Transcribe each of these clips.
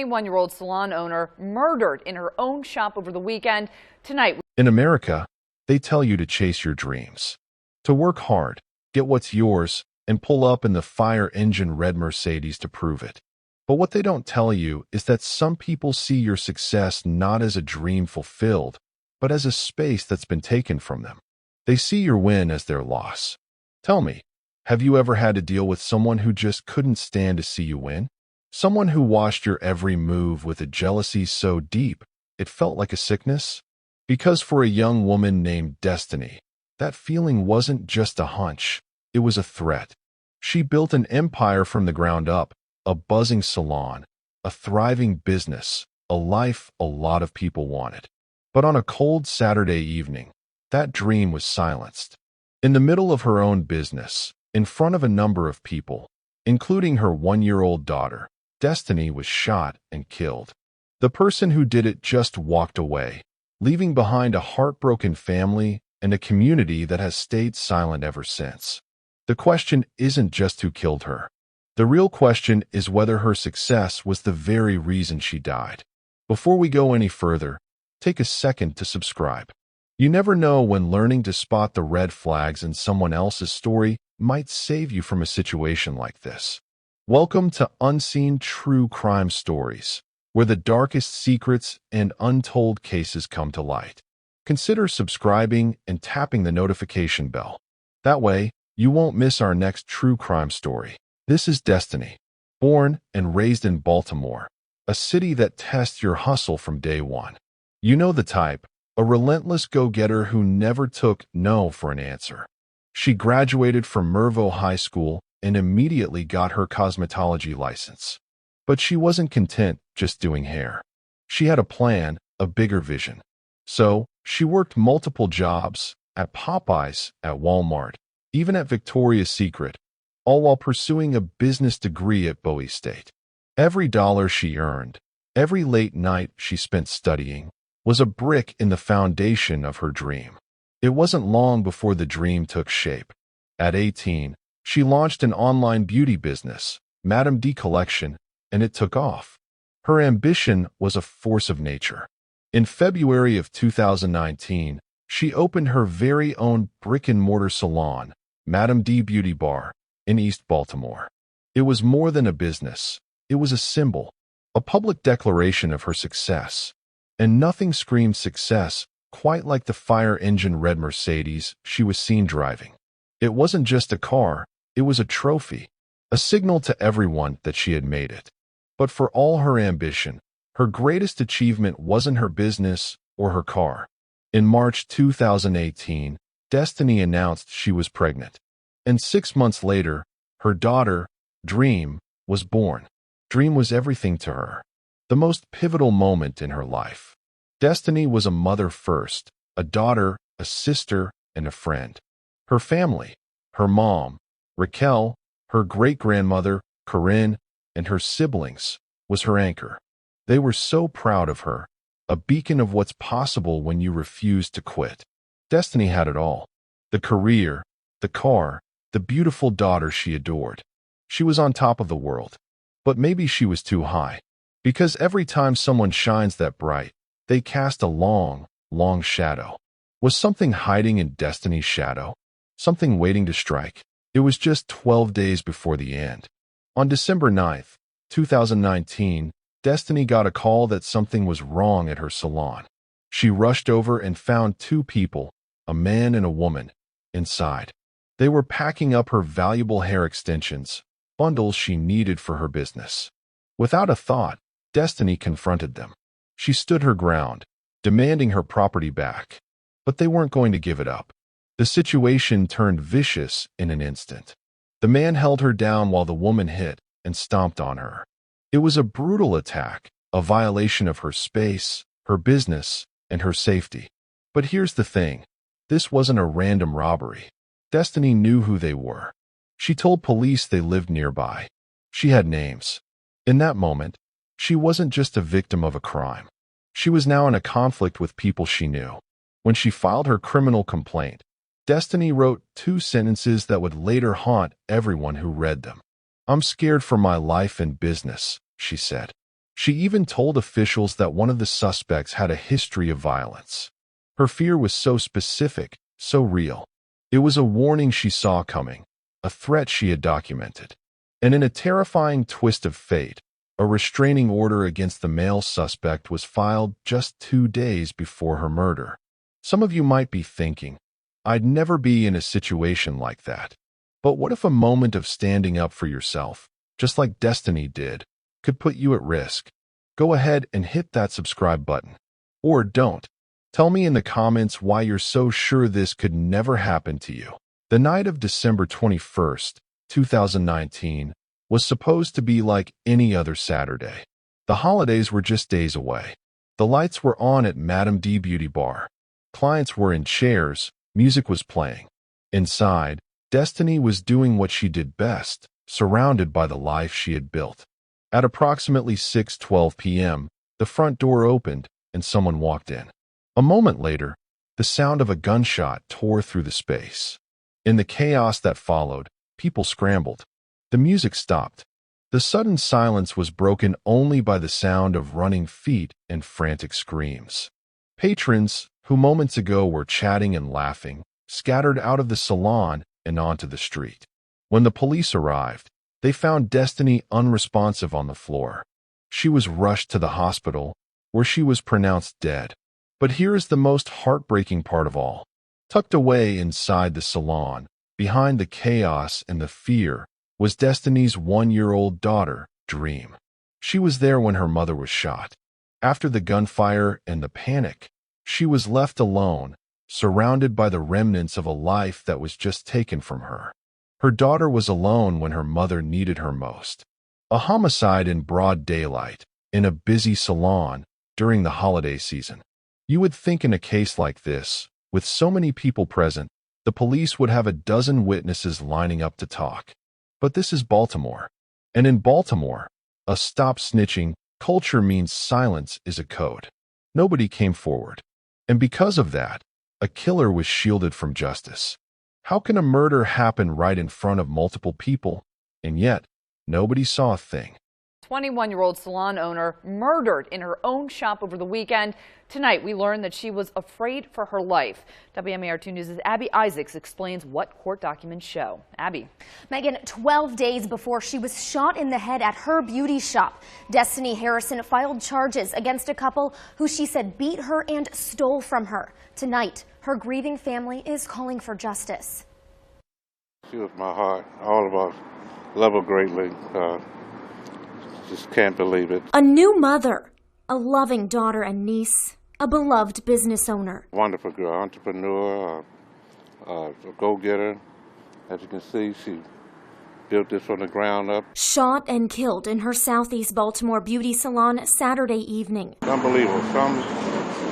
21-year-old salon owner murdered in her own shop over the weekend. Tonight, in America, they tell you to chase your dreams, to work hard, get what's yours, and pull up in the fire engine red Mercedes to prove it. But what they don't tell you is that some people see your success not as a dream fulfilled, but as a space that's been taken from them. They see your win as their loss. Tell me, have you ever had to deal with someone who just couldn't stand to see you win? Someone who watched your every move with a jealousy so deep, it felt like a sickness? Because for a young woman named Destiny, that feeling wasn't just a hunch, it was a threat. She built an empire from the ground up, a buzzing salon, a thriving business, a life a lot of people wanted. But on a cold Saturday evening, that dream was silenced. In the middle of her own business, in front of a number of people, including her one-year-old daughter, Destiny was shot and killed. The person who did it just walked away, leaving behind a heartbroken family and a community that has stayed silent ever since. The question isn't just who killed her. The real question is whether her success was the very reason she died. Before we go any further, take a second to subscribe. You never know when learning to spot the red flags in someone else's story might save you from a situation like this. Welcome to Unseen True Crime Stories, where the darkest secrets and untold cases come to light. Consider subscribing and tapping the notification bell. That way, you won't miss our next true crime story. This is Destiny, born and raised in Baltimore, a city that tests your hustle from day one. You know the type, a relentless go-getter who never took no for an answer. She graduated from Mervo High School and immediately got her cosmetology license. But she wasn't content just doing hair. She had a plan, a bigger vision. So, she worked multiple jobs, at Popeyes, at Walmart, even at Victoria's Secret, all while pursuing a business degree at Bowie State. Every dollar she earned, every late night she spent studying, was a brick in the foundation of her dream. It wasn't long before the dream took shape. At 18, she launched an online beauty business, Madame D Collection, and it took off. Her ambition was a force of nature. In February of 2019, she opened her very own brick-and-mortar salon, Madame D Beauty Bar, in East Baltimore. It was more than a business. It was a symbol, a public declaration of her success. And nothing screamed success quite like the fire engine red Mercedes she was seen driving. It wasn't just a car, it was a trophy, a signal to everyone that she had made it. But for all her ambition, her greatest achievement wasn't her business or her car. In March 2018, Destiny announced she was pregnant. And 6 months later, her daughter, Dream, was born. Dream was everything to her, the most pivotal moment in her life. Destiny was a mother first, a daughter, a sister, and a friend. Her family, her mom, Raquel, her great-grandmother, Corinne, and her siblings, was her anchor. They were so proud of her, a beacon of what's possible when you refuse to quit. Destiny had it all: the career, the car, the beautiful daughter she adored. She was on top of the world. But maybe she was too high. Because every time someone shines that bright, they cast a long, long shadow. Was something hiding in Destiny's shadow? Something waiting to strike? It was just 12 days before the end. On December 9th, 2019, Destiny got a call that something was wrong at her salon. She rushed over and found two people, a man and a woman, inside. They were packing up her valuable hair extensions, bundles she needed for her business. Without a thought, Destiny confronted them. She stood her ground, demanding her property back. But they weren't going to give it up. The situation turned vicious in an instant. The man held her down while the woman hit and stomped on her. It was a brutal attack, a violation of her space, her business, and her safety. But here's the thing. This wasn't a random robbery. Destiny knew who they were. She told police they lived nearby. She had names. In that moment, she wasn't just a victim of a crime. She was now in a conflict with people she knew. When she filed her criminal complaint, Destiny wrote 2 sentences that would later haunt everyone who read them. "I'm scared for my life and business," she said. She even told officials that one of the suspects had a history of violence. Her fear was so specific, so real. It was a warning she saw coming, a threat she had documented. And in a terrifying twist of fate, a restraining order against the male suspect was filed just 2 days before her murder. Some of you might be thinking, I'd never be in a situation like that. But what if a moment of standing up for yourself, just like Destiny did, could put you at risk? Go ahead and hit that subscribe button. Or don't. Tell me in the comments why you're so sure this could never happen to you. The night of December 21st, 2019, was supposed to be like any other Saturday. The holidays were just days away. The lights were on at Madame D Beauty Bar. Clients were in chairs, music was playing. Inside, Destiny was doing what she did best, surrounded by the life she had built. At approximately 6:12 p.m., the front door opened and someone walked in. A moment later, the sound of a gunshot tore through the space. In the chaos that followed, people scrambled. The music stopped. The sudden silence was broken only by the sound of running feet and frantic screams. Patrons, who moments ago were chatting and laughing, scattered out of the salon and onto the street. When the police arrived, they found Destiny unresponsive on the floor. She was rushed to the hospital, where she was pronounced dead. But here is the most heartbreaking part of all. Tucked away inside the salon, behind the chaos and the fear, was Destiny's 1-year-old daughter, Dream. She was there when her mother was shot. After the gunfire and the panic, she was left alone, surrounded by the remnants of a life that was just taken from her. Her daughter was alone when her mother needed her most. A homicide in broad daylight, in a busy salon, during the holiday season. You would think in a case like this, with so many people present, the police would have a dozen witnesses lining up to talk. But this is Baltimore. And in Baltimore, a stop snitching culture means silence is a code. Nobody came forward. And because of that, a killer was shielded from justice. How can a murder happen right in front of multiple people, and yet nobody saw a thing? 21-year-old salon owner murdered in her own shop over the weekend. Tonight, we learned that she was afraid for her life. WMAR2 News' Abby Isaacs explains what court documents show. Abby. Megan, 12 days before she was shot in the head at her beauty shop, Destiny Harrison filed charges against a couple who she said beat her and stole from her. Tonight, her grieving family is calling for justice. She was my heart. All of us love her greatly. Just can't believe it. A new mother, a loving daughter and niece, a beloved business owner. Wonderful girl, entrepreneur, a go-getter. As you can see, she built this from the ground up. Shot and killed in her Southeast Baltimore beauty salon Saturday evening. Unbelievable. Some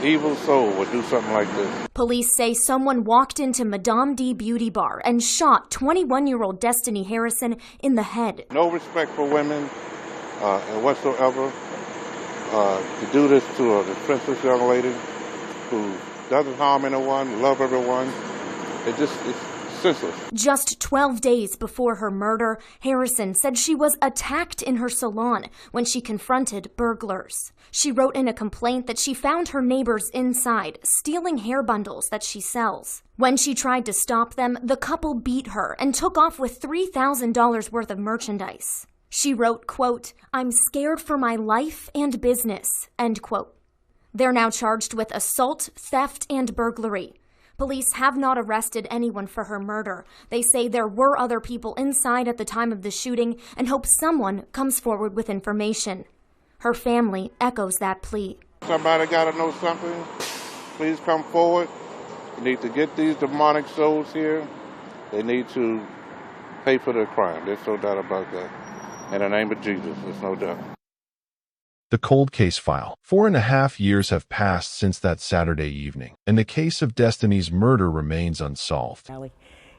evil soul would do something like this. Police say someone walked into Madame D Beauty Bar and shot 21-year-old Destiny Harrison in the head. No respect for women and whatsoever. To do this to a defenseless young lady who doesn't harm anyone, love everyone, it's senseless. Just 12 days before her murder, Harrison said she was attacked in her salon when she confronted burglars. She wrote in a complaint that she found her neighbors inside, stealing hair bundles that she sells. When she tried to stop them, the couple beat her and took off with $3,000 worth of merchandise. She wrote, quote, "I'm scared for my life and business," end quote. They're now charged with assault, theft, and burglary. Police have not arrested anyone for her murder. They say there were other people inside at the time of the shooting and hope someone comes forward with information. Her family echoes that plea. Somebody got to know something. Please come forward. You need to get these demonic souls here. They need to pay for their crime. There's no doubt about that. In the name of Jesus, there's no doubt. The cold case file. 4.5 years have passed since that Saturday evening, and the case of Destiny's murder remains unsolved.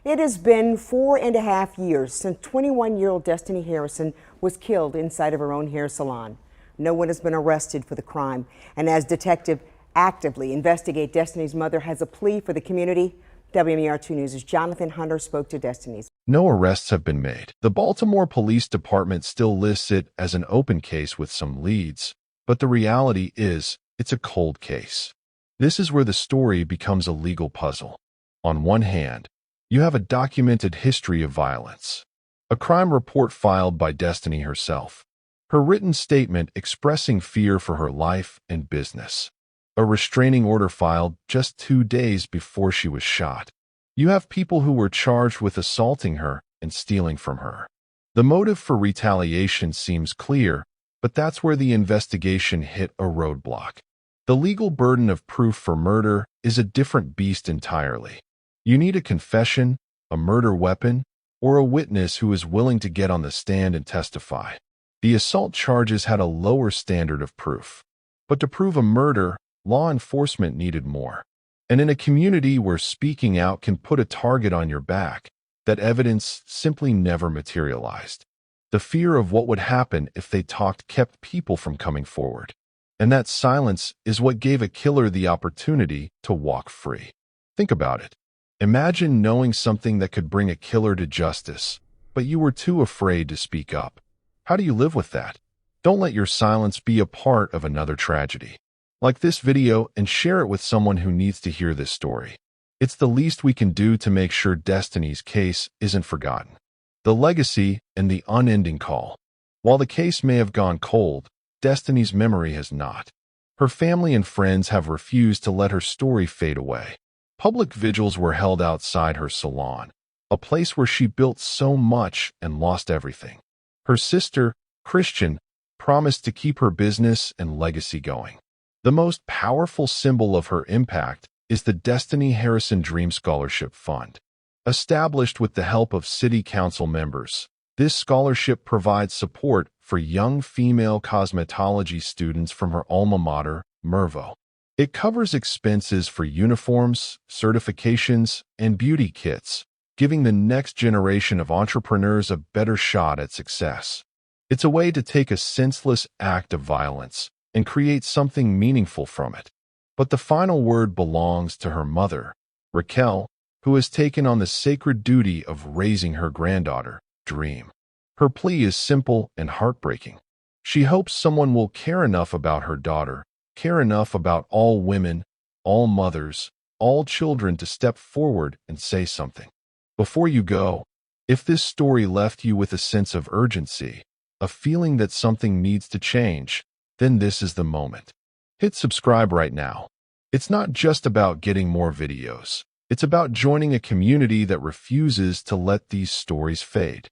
It has been 4.5 years since 21-year-old Destiny Harrison was killed inside of her own hair salon. No one has been arrested for the crime, and as detectives actively investigate, Destiny's mother has a plea for the community. WMER2 News' Jonathan Hunter spoke to Destiny's. No arrests have been made. The Baltimore Police Department still lists it as an open case with some leads, but the reality is it's a cold case. This is where the story becomes a legal puzzle. On one hand, you have a documented history of violence, a crime report filed by Destiny herself, her written statement expressing fear for her life and business, a restraining order filed just 2 days before she was shot. You have people who were charged with assaulting her and stealing from her. The motive for retaliation seems clear, but that's where the investigation hit a roadblock. The legal burden of proof for murder is a different beast entirely. You need a confession, a murder weapon, or a witness who is willing to get on the stand and testify. The assault charges had a lower standard of proof. But to prove a murder, law enforcement needed more. And in a community where speaking out can put a target on your back, that evidence simply never materialized. The fear of what would happen if they talked kept people from coming forward. And that silence is what gave a killer the opportunity to walk free. Think about it. Imagine knowing something that could bring a killer to justice, but you were too afraid to speak up. How do you live with that? Don't let your silence be a part of another tragedy. Like this video and share it with someone who needs to hear this story. It's the least we can do to make sure Destiny's case isn't forgotten. The legacy and the unending call. While the case may have gone cold, Destiny's memory has not. Her family and friends have refused to let her story fade away. Public vigils were held outside her salon, a place where she built so much and lost everything. Her sister, Christian, promised to keep her business and legacy going. The most powerful symbol of her impact is the Destiny Harrison Dream Scholarship Fund. Established with the help of city council members, this scholarship provides support for young female cosmetology students from her alma mater, Mervo. It covers expenses for uniforms, certifications, and beauty kits, giving the next generation of entrepreneurs a better shot at success. It's a way to take a senseless act of violence and create something meaningful from it. But the final word belongs to her mother, Raquel, who has taken on the sacred duty of raising her granddaughter, Dream. Her plea is simple and heartbreaking. She hopes someone will care enough about her daughter, care enough about all women, all mothers, all children to step forward and say something. Before you go, if this story left you with a sense of urgency, a feeling that something needs to change, then this is the moment. Hit subscribe right now. It's not just about getting more videos. It's about joining a community that refuses to let these stories fade.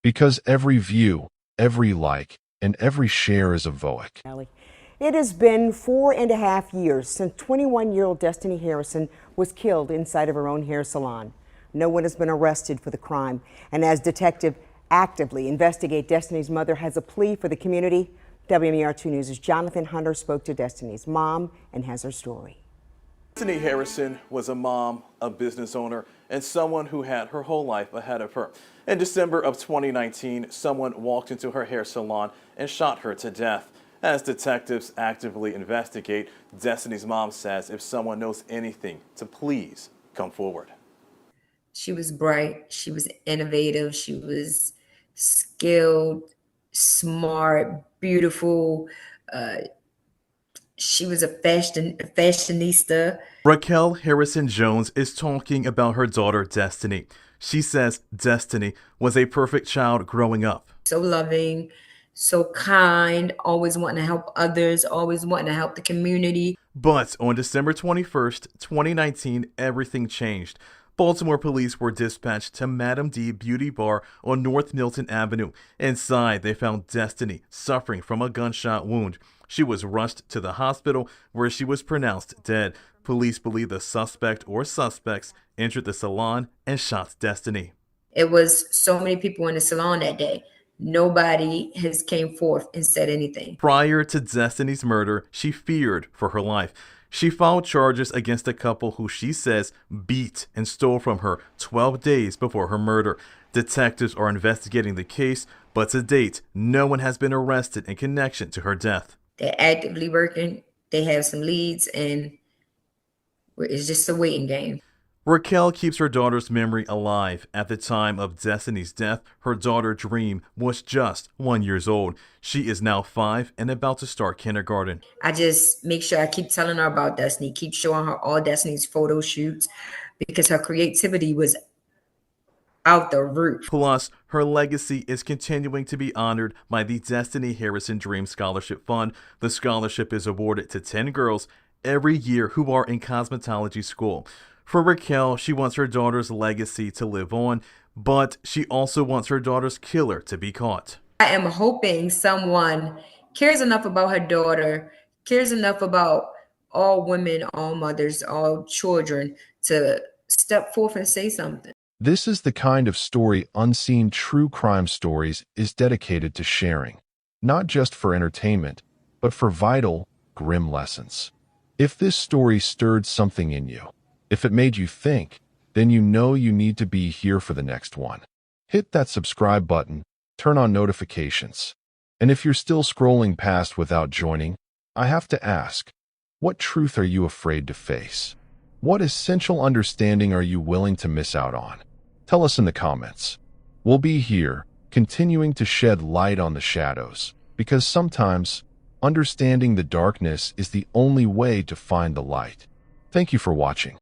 Because every view, every like, and every share is a vote. It has been 4.5 years since 21-year-old Destiny Harrison was killed inside of her own hair salon. No one has been arrested for the crime. And as detectives actively investigate, Destiny's mother has a plea for the community. WMER2 News' Jonathan Hunter spoke to Destiny's mom and has her story. Destiny Harrison was a mom, a business owner, and someone who had her whole life ahead of her. In December of 2019, someone walked into her hair salon and shot her to death. As detectives actively investigate, Destiny's mom says if someone knows anything, to please come forward. She was bright, she was innovative, she was skilled, smart, beautiful. She was a fashionista. Raquel Harrison Jones is talking about her daughter, Destiny. She says Destiny was a perfect child growing up. So loving, so kind, always wanting to help others, always wanting to help the community. But on December 21st, 2019, everything changed. Baltimore police were dispatched to Madam D Beauty Bar on North Milton Avenue. Inside, they found Destiny suffering from a gunshot wound. She was rushed to the hospital where she was pronounced dead. Police believe the suspect or suspects entered the salon and shot Destiny. It was so many people in the salon that day. Nobody has came forth and said anything. Prior to Destiny's murder, she feared for her life. She filed charges against a couple who she says beat and stole from her 12 days before her murder. Detectives are investigating the case, but to date, no one has been arrested in connection to her death. They're actively working. They have some leads, and it's just a waiting game. Raquel keeps her daughter's memory alive. At the time of Destiny's death, her daughter Dream was just 1 year old. She is now 5 and about to start kindergarten. I just make sure I keep telling her about Destiny, keep showing her all Destiny's photo shoots because her creativity was out the roof. Plus, her legacy is continuing to be honored by the Destiny Harrison Dream Scholarship Fund. The scholarship is awarded to 10 girls every year who are in cosmetology school. For Raquel, she wants her daughter's legacy to live on, but she also wants her daughter's killer to be caught. I am hoping someone cares enough about her daughter, cares enough about all women, all mothers, all children to step forth and say something. This is the kind of story Unseen True Crime Stories is dedicated to sharing, not just for entertainment, but for vital, grim lessons. If this story stirred something in you, if it made you think, then you know you need to be here for the next one. Hit that subscribe button, turn on notifications. And if you're still scrolling past without joining, I have to ask, what truth are you afraid to face? What essential understanding are you willing to miss out on? Tell us in the comments. We'll be here, continuing to shed light on the shadows, because sometimes understanding the darkness is the only way to find the light. Thank you for watching.